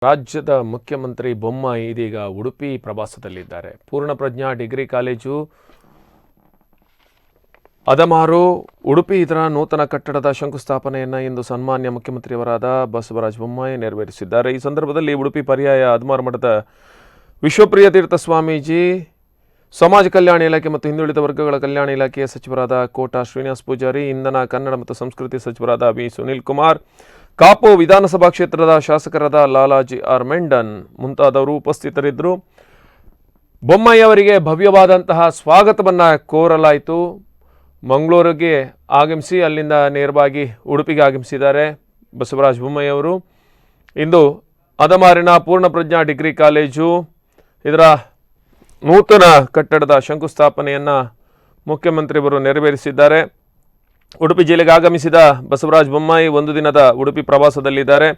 ರಾಜ್ಯದ ಮುಖ್ಯಮಂತ್ರಿ ಬೊಮ್ಮಾಯಿ ಇದೀಗ ಉಡುಪಿ ಪ್ರವಾಸದಲ್ಲಿದ್ದಾರೆ. ಪೂರ್ಣಪ್ರಜ್ಞಾ ಡಿಗ್ರಿ ಕಾಲೇಜು ಅದಮಾರು ಉಡುಪಿ ಇದರ ನೂತನ ಕಟ್ಟಡದ ಶಂಕುಸ್ಥಾಪನೆಯನ್ನು ಇಂದು ಸನ್ಮಾನ್ಯ ಮುಖ್ಯಮಂತ್ರಿಯವರಾದ ಬಸವರಾಜ ಬೊಮ್ಮಾಯಿ ನೆರವೇರಿಸಿದ್ದಾರೆ. ಈ ಸಂದರ್ಭದಲ್ಲಿ ಉಡುಪಿ ಪರ್ಯಾಯ ಅದಮಾರು ಮಠದ ವಿಶ್ವಪ್ರಿಯ ತೀರ್ಥ ಸ್ವಾಮೀಜಿ, ಸಮಾಜ ಕಲ್ಯಾಣ ಇಲಾಖೆ ಮತ್ತು ಹಿಂದುಳಿದ ವರ್ಗಗಳ ಕಲ್ಯಾಣ ಇಲಾಖೆಯ ಸಚಿವರಾದ ಕೋಟಾ ಶ್ರೀನಿವಾಸ ಪೂಜಾರಿ, ಇಂಧನ ಕನ್ನಡ ಮತ್ತು ಸಂಸ್ಕೃತಿ ಸಚಿವರಾದ ವಿ ಸುನೀಲ್ ಕುಮಾರ್, ಕಾಪು ವಿಧಾನಸಭಾ ಕ್ಷೇತ್ರದ ಶಾಸಕರಾದ ಲಾಲಾಜಿ ಆರ್ ಮೆಂಡನ್ ಮುಂತಾದವರು ಉಪಸ್ಥಿತರಿದ್ದರು. ಬೊಮ್ಮಾಯಿ ಅವರಿಗೆ ಭವ್ಯವಾದಂತಹ ಸ್ವಾಗತವನ್ನು ಕೋರಲಾಯಿತು. ಮಂಗಳೂರಿಗೆ ಆಗಮಿಸಿ ಅಲ್ಲಿಂದ ನೇರವಾಗಿ ಉಡುಪಿಗೆ ಆಗಮಿಸಿದ್ದಾರೆ ಬಸವರಾಜ ಬೊಮ್ಮಾಯಿ ಅವರು. ಇಂದು ಅದಮಾರಿನ ಪೂರ್ಣಪ್ರಜ್ಞಾ ಡಿಗ್ರಿ ಕಾಲೇಜು ಇದರ ನೂತನ ಕಟ್ಟಡದ ಶಂಕುಸ್ಥಾಪನೆಯನ್ನು ಮುಖ್ಯಮಂತ್ರಿಯವರು ನೆರವೇರಿಸಿದ್ದಾರೆ. ಉಡುಪಿ ಜಿಲ್ಲೆಗೆ ಆಗಮಿಸಿದ ಬಸವರಾಜ ಬೊಮ್ಮಾಯಿ ಒಂದು ದಿನದ ಉಡುಪಿ ಪ್ರವಾಸದಲ್ಲಿದ್ದಾರೆ.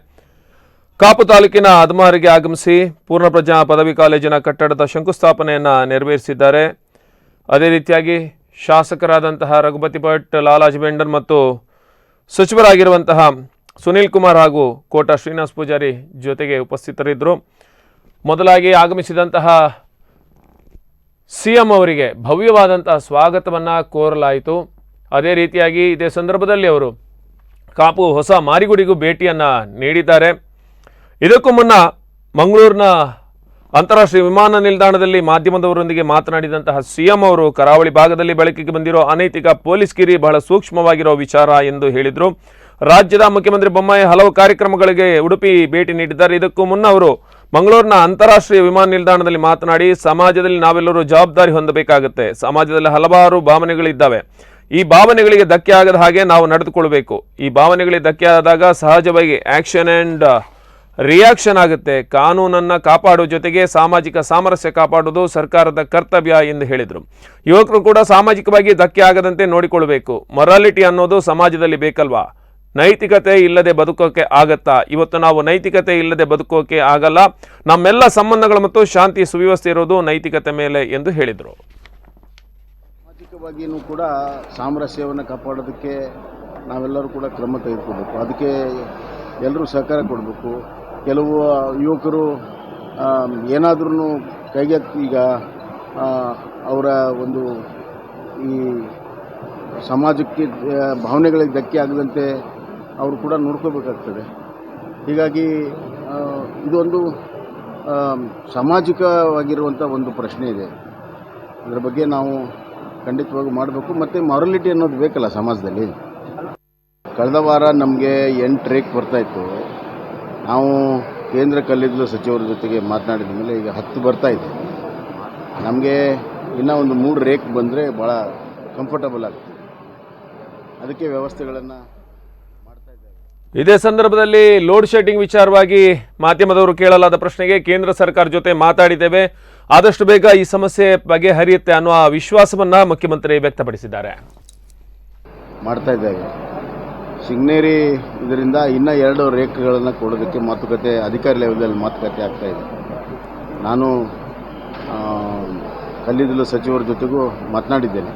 ಕಾಪು ತಾಲೂಕಿನ ಅದಮಾರಿಗೆ ಆಗಮಿಸಿ ಪೂರ್ಣಪ್ರಜ್ಞಾ ಪದವಿ ಕಾಲೇಜಿನ ಕಟ್ಟಡದ ಶಂಕುಸ್ಥಾಪನೆಯನ್ನು ನೆರವೇರಿಸಿದ್ದಾರೆ. ಅದೇ ರೀತಿಯಾಗಿ ಶಾಸಕರಾದಂತಹ ರಘುಪತಿ ಭಟ್, ಲಾಲಾಜಿ ಮೆಂಡನ್ ಮತ್ತು ಸಚಿವರಾಗಿರುವಂತಹ ಸುನೀಲ್ ಕುಮಾರ್ ಹಾಗೂ ಕೋಟಾ ಶ್ರೀನಿವಾಸ ಪೂಜಾರಿ ಜೊತೆಗೆ ಉಪಸ್ಥಿತರಿದ್ದರು. ಮೊದಲಾಗಿ ಆಗಮಿಸಿದಂತಹ ಸಿಎಂ ಅವರಿಗೆ ಭವ್ಯವಾದಂತಹ ಸ್ವಾಗತವನ್ನು ಕೋರಲಾಯಿತು. ಅದೇ ರೀತಿಯಾಗಿ ಇದೇ ಸಂದರ್ಭದಲ್ಲಿ ಅವರು ಕಾಪು ಹೊಸ ಮಾರಿಗುಡಿಗೂ ಭೇಟಿಯನ್ನು ನೀಡಿದ್ದಾರೆ. ಇದಕ್ಕೂ ಮುನ್ನ ಮಂಗಳೂರಿನ ಅಂತಾರಾಷ್ಟ್ರೀಯ ವಿಮಾನ ನಿಲ್ದಾಣದಲ್ಲಿ ಮಾಧ್ಯಮದವರೊಂದಿಗೆ ಮಾತನಾಡಿದಂತಹ ಸಿಎಂ ಅವರು ಕರಾವಳಿ ಭಾಗದಲ್ಲಿ ಬೆಳಕಿಗೆ ಬಂದಿರೋ ಅನೈತಿಕ ಪೊಲೀಸ್ ಗಿರಿ ಬಹಳ ಸೂಕ್ಷ್ಮವಾಗಿರೋ ವಿಚಾರ ಎಂದು ಹೇಳಿದರು. ರಾಜ್ಯದ ಮುಖ್ಯಮಂತ್ರಿ ಬೊಮ್ಮಾಯಿ ಹಲವು ಕಾರ್ಯಕ್ರಮಗಳಿಗೆ ಉಡುಪಿ ಭೇಟಿ ನೀಡಿದ್ದಾರೆ. ಇದಕ್ಕೂ ಮುನ್ನ ಅವರು ಮಂಗಳೂರಿನ ಅಂತಾರಾಷ್ಟ್ರೀಯ ವಿಮಾನ ನಿಲ್ದಾಣದಲ್ಲಿ ಮಾತನಾಡಿ, ಸಮಾಜದಲ್ಲಿ ನಾವೆಲ್ಲರೂ ಜವಾಬ್ದಾರಿ ಹೊಂದಬೇಕಾಗುತ್ತೆ. ಸಮಾಜದಲ್ಲಿ ಹಲವಾರು ಭಾವನೆಗಳಿದ್ದಾವೆ. ಈ ಭಾವನೆಗಳಿಗೆ ಧಕ್ಕೆ ಆಗದ ಹಾಗೆ ನಾವು ನಡೆದುಕೊಳ್ಬೇಕು. ಈ ಭಾವನೆಗಳಿಗೆ ಧಕ್ಕೆ ಆದಾಗ ಸಹಜವಾಗಿ ಆಕ್ಷನ್ ಆ್ಯಂಡ್ ರಿಯಾಕ್ಷನ್ ಆಗುತ್ತೆ. ಕಾನೂನನ್ನು ಕಾಪಾಡುವ ಜೊತೆಗೆ ಸಾಮಾಜಿಕ ಸಾಮರಸ್ಯ ಕಾಪಾಡುವುದು ಸರ್ಕಾರದ ಕರ್ತವ್ಯ ಎಂದು ಹೇಳಿದರು. ಯುವಕರು ಕೂಡ ಸಾಮಾಜಿಕವಾಗಿ ಧಕ್ಕೆ ಆಗದಂತೆ ನೋಡಿಕೊಳ್ಬೇಕು. ಮೊರಾಲಿಟಿ ಅನ್ನೋದು ಸಮಾಜದಲ್ಲಿ ಬೇಕಲ್ವಾ? ನೈತಿಕತೆ ಇಲ್ಲದೆ ಬದುಕೋಕೆ ಆಗತ್ತಾ? ಇವತ್ತು ನಾವು ನೈತಿಕತೆ ಇಲ್ಲದೆ ಬದುಕೋಕೆ ಆಗಲ್ಲ. ನಮ್ಮೆಲ್ಲ ಸಂಬಂಧಗಳು ಮತ್ತು ಶಾಂತಿ ಸುವ್ಯವಸ್ಥೆ ಇರೋದು ನೈತಿಕತೆ ಮೇಲೆ ಎಂದು ಹೇಳಿದರು. ಸಾಮಾಜಿಕವಾಗಿಯೂ ಕೂಡ ಸಾಮರಸ್ಯವನ್ನು ಕಾಪಾಡೋದಕ್ಕೆ ನಾವೆಲ್ಲರೂ ಕೂಡ ಕ್ರಮ ತೆಗೆದುಕೊಳ್ಬೇಕು. ಅದಕ್ಕೆ ಎಲ್ಲರೂ ಸಹಕಾರ ಕೊಡಬೇಕು. ಕೆಲವು ಯುವಕರು ಏನಾದ್ರೂ ಕೈಗೆತ್ತಿ ಈಗ ಅವರ ಒಂದು ಈ ಸಮಾಜಕ್ಕೆ ಭಾವನೆಗಳಿಗೆ ಧಕ್ಕೆ ಆಗದಂತೆ ಅವರು ಕೂಡ ನೋಡ್ಕೋಬೇಕಾಗ್ತದೆ. ಹೀಗಾಗಿ ಇದೊಂದು ಸಾಮಾಜಿಕವಾಗಿರುವಂಥ ಒಂದು ಪ್ರಶ್ನೆ ಇದೆ. ಅದರ ಬಗ್ಗೆ ನಾವು ಖಂಡಿತವಾಗಿ ಮಾಡಬೇಕು. ಮತ್ತು ಮಾರಲಿಟಿ ಅನ್ನೋದು ಬೇಕಲ್ಲ ಸಮಾಜದಲ್ಲಿ. ಕಳೆದ ವಾರ ನಮಗೆ 8 ರೇಕ್ ಬರ್ತಾಯಿತ್ತು. ನಾವು ಕೇಂದ್ರ ಕಲ್ಲಿದ್ದಲು ಸಚಿವರ ಜೊತೆಗೆ ಮಾತನಾಡಿದ ಮೇಲೆ ಈಗ 10 ಬರ್ತಾಯಿದೆ. ನಮಗೆ ಇನ್ನೂ ಒಂದು 3 ರೇಕ್ ಬಂದರೆ ಭಾಳ ಕಂಫರ್ಟಬಲ್ ಆಗ್ತದೆ. ಅದಕ್ಕೆ ವ್ಯವಸ್ಥೆಗಳನ್ನು ಮಾಡ್ತಾ ಇದ್ದೇವೆ. ಇದೇ ಸಂದರ್ಭದಲ್ಲಿ ಲೋಡ್ ಶೆಡ್ಡಿಂಗ್ ವಿಚಾರವಾಗಿ ಮಾಧ್ಯಮದವರು ಕೇಳಲಾದ ಪ್ರಶ್ನೆಗೆ ಕೇಂದ್ರ ಸರ್ಕಾರ ಜೊತೆ ಮಾತಾಡಿದ್ದೇವೆ, ಆದಷ್ಟು ಬೇಗ ಈ ಸಮಸ್ಯೆ ಬಗೆಹರಿಯುತ್ತೆ ಅನ್ನುವ ವಿಶ್ವಾಸವನ್ನು ಮುಖ್ಯಮಂತ್ರಿ ವ್ಯಕ್ತಪಡಿಸಿದ್ದಾರೆ. ಮಾಡ್ತಾ ಇದ್ದೇವೆ. ಸಿಗ್ನೇರಿ ಇದರಿಂದ ಇನ್ನೂ 2 ರೇಕ್ಗಳನ್ನು ಕೊಡೋದಕ್ಕೆ ಮಾತುಕತೆ ಅಧಿಕಾರಿ ಲೆವೆಲಲ್ಲಿ ಮಾತುಕತೆ ಆಗ್ತಾಯಿದೆ. ನಾನು ಕಲ್ಲಿದ್ದಲು ಸಚಿವರ ಜೊತೆಗೂ ಮಾತನಾಡಿದ್ದೇನೆ.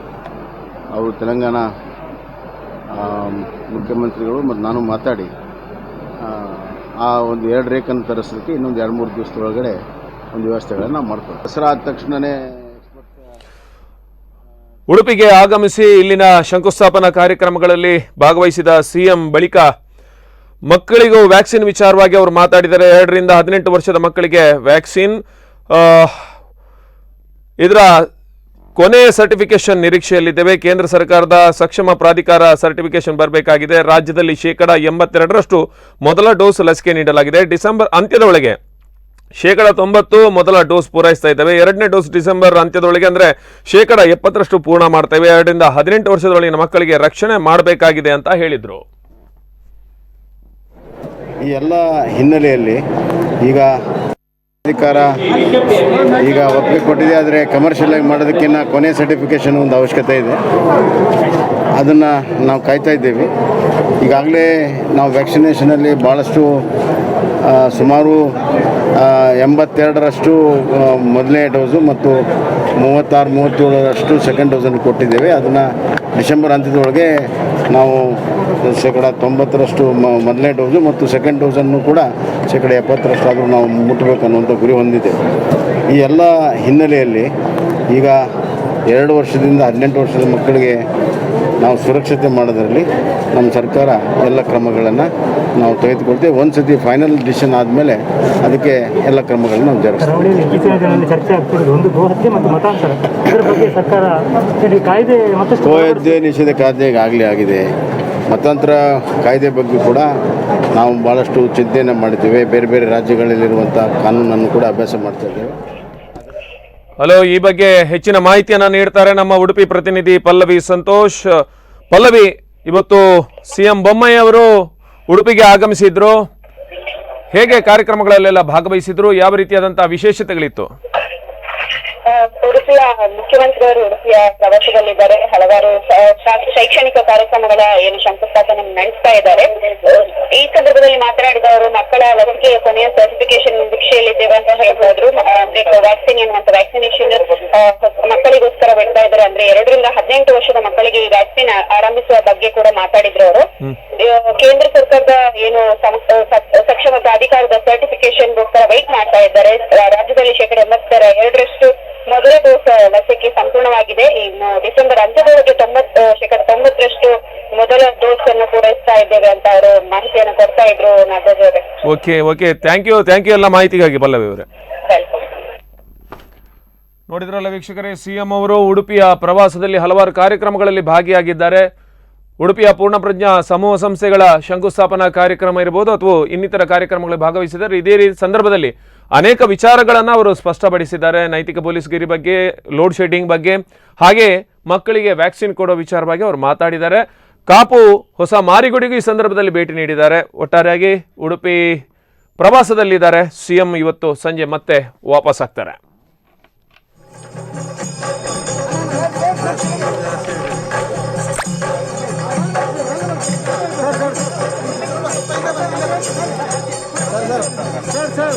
ಅವರು ತೆಲಂಗಾಣ ಮುಖ್ಯಮಂತ್ರಿಗಳು ಮತ್ತು ನಾನು ಮಾತಾಡಿ ಆ ಒಂದು 2 ರೇಕನ್ನು ತರಿಸೋದಕ್ಕೆ ಇನ್ನೊಂದು 2-3 ದಿವಸದೊಳಗಡೆ ಒಂದು ವ್ಯವಸ್ಥೆಗಳನ್ನು ನಾವು ಮಾಡ್ತೀವಿ. ದಸರಾ ಆದ ತಕ್ಷಣವೇ ಉಡುಪಿಗೆ ಆಗಮಿಸಿ ಇಲ್ಲಿನ ಶಂಕುಸ್ಥಾಪನಾ ಕಾರ್ಯಕ್ರಮಗಳಲ್ಲಿ ಭಾಗವಹಿಸಿದ ಸಿಎಂ ಬಳಿಕ ಮಕ್ಕಳಿಗೂ ವ್ಯಾಕ್ಸಿನ್ ವಿಚಾರವಾಗಿ ಅವರು ಮಾತಾಡಿದ್ದಾರೆ. 2 ರಿಂದ 18 ವರ್ಷದ ಮಕ್ಕಳಿಗೆ ವ್ಯಾಕ್ಸಿನ್ ಇದರ ಕೊನೆಯ ಸರ್ಟಿಫಿಕೇಶನ್ ನಿರೀಕ್ಷೆಯಲ್ಲಿದ್ದೇವೆ. ಕೇಂದ್ರ ಸರ್ಕಾರದ ಸಕ್ಷಮ ಪ್ರಾಧಿಕಾರ ಸರ್ಟಿಫಿಕೇಶನ್ ಬರಬೇಕಾಗಿದೆ. ರಾಜ್ಯದಲ್ಲಿ 82% ಮೊದಲ ಡೋಸ್ ಲಸಿಕೆ ನೀಡಲಾಗಿದೆ. ಡಿಸೆಂಬರ್ ಅಂತ್ಯದೊಳಗೆ 90% ಮೊದಲ ಡೋಸ್ ಪೂರೈಸ್ತಾ ಇದ್ದೇವೆ. 2ನೇ ಡೋಸ್ ಡಿಸೆಂಬರ್ ಅಂತ್ಯದೊಳಗೆ ಅಂದರೆ 70% ಪೂರ್ಣ ಮಾಡ್ತೇವೆ. 2 ರಿಂದ 18 ವರ್ಷದೊಳಗಿನ ಮಕ್ಕಳಿಗೆ ರಕ್ಷಣೆ ಮಾಡಬೇಕಾಗಿದೆ ಅಂತ ಹೇಳಿದರು. ಈ ಎಲ್ಲ ಹಿನ್ನೆಲೆಯಲ್ಲಿ ಈಗ ಅಧಿಕಾರ ಈಗ ಒಪ್ಪಿಗೆ ಕೊಟ್ಟಿದೆ. ಆದರೆ ಕಮರ್ಷಿಯಲ್ ಆಗಿ ಮಾಡೋದಕ್ಕಿಂತ ಕೊನೆ ಸರ್ಟಿಫಿಕೇಷನ್ ಒಂದು ಅವಶ್ಯಕತೆ ಇದೆ. ಅದನ್ನು ನಾವು ಕಾಯ್ತಾ ಇದ್ದೇವೆ. ಈಗಾಗಲೇ ನಾವು ವ್ಯಾಕ್ಸಿನೇಷನಲ್ಲಿ ಭಾಳಷ್ಟು ಸುಮಾರು 82% ಮೊದಲನೇ ಡೋಸು ಮತ್ತು 36-37% ಸೆಕೆಂಡ್ ಡೋಸನ್ನು ಕೊಟ್ಟಿದ್ದೇವೆ. ಅದನ್ನು ಡಿಸೆಂಬರ್ ಅಂತ್ಯದೊಳಗೆ ನಾವು ಶೇಕಡ 90ರಷ್ಟು ಮೊದಲನೇ ಡೋಸು ಮತ್ತು ಸೆಕೆಂಡ್ ಡೋಸನ್ನು ಕೂಡ ಶೇಕಡ 70ರಷ್ಟಾದರೂ ನಾವು ಮುಟ್ಟಬೇಕು ಅನ್ನುವಂಥ ಗುರಿ ಹೊಂದಿದೆ. ಈ ಎಲ್ಲ ಹಿನ್ನೆಲೆಯಲ್ಲಿ ಈಗ 2 ವರ್ಷದಿಂದ 18 ವರ್ಷದ ಮಕ್ಕಳಿಗೆ ನಾವು ಸುರಕ್ಷತೆ ಮಾಡೋದರಲ್ಲಿ ನಮ್ಮ ಸರ್ಕಾರ ಎಲ್ಲ ಕ್ರಮಗಳನ್ನು ನಾವು ತೆಗೆದುಕೊಳ್ತೇವೆ. ಒಂದು ಸತಿ ಫೈನಲ್ ಡಿಸಿಷನ್ ಆದಮೇಲೆ ಅದಕ್ಕೆ ಎಲ್ಲ ಕ್ರಮಗಳನ್ನು ನಾವು ಜರುಗಿಸ್ತೀವಿ. ಇತ್ತೀಚಿನ ದಿನಗಳಲ್ಲಿ ಚರ್ಚೆ ಆಗ್ತಿರೋದು ಒಂದು ಗೋಹತ್ಯೆ ಮತ್ತು ಮತಾಂತರ, ಇದರ ಬಗ್ಗೆ ಸರ್ಕಾರ ಕಾಯ್ದೆ ಮತ್ತಷ್ಟು ಗೋಹತ್ಯೆ ನಿಷೇಧ ಕಾಯ್ದೆ ಈಗಾಗಲೇ ಆಗಿದೆ. ಮತಾಂತರ ಕಾಯ್ದೆ ಬಗ್ಗೆ ಕೂಡ ನಾವು ಭಾಳಷ್ಟು ಚಿಂತನೆ ಮಾಡಿದ್ದೇವೆ. ಬೇರೆ ಬೇರೆ ರಾಜ್ಯಗಳಲ್ಲಿರುವಂಥ ಕಾನೂನನ್ನು ಕೂಡ ಅಭ್ಯಾಸ ಮಾಡ್ತಾ ಇದ್ದೇವೆ. ಹಲೋ, ಈ ಬಗ್ಗೆ ಹೆಚ್ಚಿನ ಮಾಹಿತಿಯನ್ನು ನೀಡ್ತಾರೆ ನಮ್ಮ ಉಡುಪಿ ಪ್ರತಿನಿಧಿ ಪಲ್ಲವಿ ಸಂತೋಷ್. ಪಲ್ಲವಿ, ಇವತ್ತು CM ಬೊಮ್ಮಾಯಿ ಅವರು ಉಡುಪಿಗೆ ಆಗಮಿಸಿದ್ರು. ಹೇಗೆ ಕಾರ್ಯಕ್ರಮಗಳಲ್ಲೆಲ್ಲ ಭಾಗವಹಿಸಿದ್ರು? ಯಾವ ರೀತಿಯಾದಂತಹ ವಿಶೇಷತೆಗಳಿತ್ತು? ಉಡುಪಿಯ ಮುಖ್ಯಮಂತ್ರಿಯವರು ಉಡುಪಿಯ ಪ್ರವಾಸದಲ್ಲಿದ್ದಾರೆ. ಹಲವಾರು ಶೈಕ್ಷಣಿಕ ಕಾರ್ಯಕ್ರಮಗಳ ಏನು ಶಂಕುಸ್ಥಾಪನೆ ನಡೆಸ್ತಾ ಇದ್ದಾರೆ. ಈ ಸಂದರ್ಭದಲ್ಲಿ ಮಾತನಾಡಿದ ಅವರು, ಮಕ್ಕಳ ಲಸಿಕೆಯ ಕೊನೆಯ ಸರ್ಟಿಫಿಕೇಶನ್ ನಿರೀಕ್ಷೆಯಲ್ಲಿದ್ದೇವೆ ಅಂತ ಹೇಳ್ಬೋದು. ವ್ಯಾಕ್ಸಿನ್ ಎನ್ನುವಂತ ವ್ಯಾಕ್ಸಿನೇಷನ್ ಮಕ್ಕಳಿಗೋಸ್ಕರ ಬಿಡ್ತಾ ಇದ್ದಾರೆ. ಅಂದ್ರೆ 2 ರಿಂದ 18 ವರ್ಷದ ಮಕ್ಕಳಿಗೆ ಈ ವ್ಯಾಕ್ಸಿನ್ ಆರಂಭಿಸುವ ಬಗ್ಗೆ ಕೂಡ ಮಾತಾಡಿದ್ರು ಅವರು. ಕೇಂದ್ರ ಸರ್ಕಾರದ ಏನು ಸಕ್ಷಮ ಪ್ರಾಧಿಕಾರದ ಸರ್ಟಿಫಿಕೇಶನ್ಗೋಸ್ಕರ ವೆಯ್ಟ್ ಮಾಡ್ತಾ ಇದ್ದಾರೆ. ರಾಜ್ಯದಲ್ಲಿ ಶೇಕಡ 82ರಷ್ಟು ಮೊದಲ ಡೋಸ್ ಲಸಿಕೆ ಸಂಪೂರ್ಣವಾಗಿದೆ. ಇನ್ನು ಡಿಸೆಂಬರ್ ಅಂತ್ಯದವರೆಗೆ ಶೇಕಡ 90ರಷ್ಟು ಮೊದಲ ಡೋಸ್ ಅನ್ನು ಪೂರೈಸ್ತಾ ಇದ್ದೇವೆ ಅಂತ ಅವರು ಮಾಹಿತಿಯನ್ನು ಕೊಡ್ತಾ ಇದ್ರು. ನಾಗರಾಜ್ ಅವರೇ, ಓಕೆ, ಥ್ಯಾಂಕ್ ಯು ಎಲ್ಲ ಮಾಹಿತಿಗಾಗಿ ಪಲ್ಲವಿ ಅವರೇ. ನೋಡಿದ್ರಲ್ಲ ವೀಕ್ಷಕರೇ, CM ಅವರು ಉಡುಪಿಯ ಪ್ರವಾಸದಲ್ಲಿ ಹಲವಾರು ಕಾರ್ಯಕ್ರಮಗಳಲ್ಲಿ ಭಾಗಿಯಾಗಿದ್ದಾರೆ. ಉಡುಪಿಯ ಪೂರ್ಣಪ್ರಜ್ಞಾ ಸಮೂಹ ಸಂಸ್ಥೆಗಳ ಶಂಕುಸ್ಥಾಪನಾ ಕಾರ್ಯಕ್ರಮ ಇರಬಹುದು ಅಥವಾ ಇನ್ನಿತರ ಕಾರ್ಯಕ್ರಮಗಳಲ್ಲಿ ಭಾಗವಹಿಸಿದ್ದಾರೆ. ಇದೇ ಸಂದರ್ಭದಲ್ಲಿ ಅನೇಕ ವಿಚಾರಗಳನ್ನು ಅವರು ಸ್ಪಷ್ಟಪಡಿಸಿದ್ದಾರೆ. ನೈತಿಕ ಪೊಲೀಸ್ಗಿರಿ ಬಗ್ಗೆ, ಲೋಡ್ ಶೆಡ್ಡಿಂಗ್ ಬಗ್ಗೆ, ಹಾಗೆ ಮಕ್ಕಳಿಗೆ ವ್ಯಾಕ್ಸಿನ್ ಕೊಡೋ ವಿಚಾರವಾಗಿ ಅವರು ಮಾತಾಡಿದ್ದಾರೆ. ಕಾಪು ಹೊಸ ಮಾರಿಗುಡಿಗೂ ಈ ಸಂದರ್ಭದಲ್ಲಿ ಭೇಟಿ ನೀಡಿದ್ದಾರೆ. ಒಟ್ಟಾರೆಯಾಗಿ ಉಡುಪಿ ಪ್ರವಾಸದಲ್ಲಿದ್ದಾರೆ. CM ಇವತ್ತು ಸಂಜೆ ಮತ್ತೆ ವಾಪಸ್ ಆಗ್ತಾರೆ. ಸರ್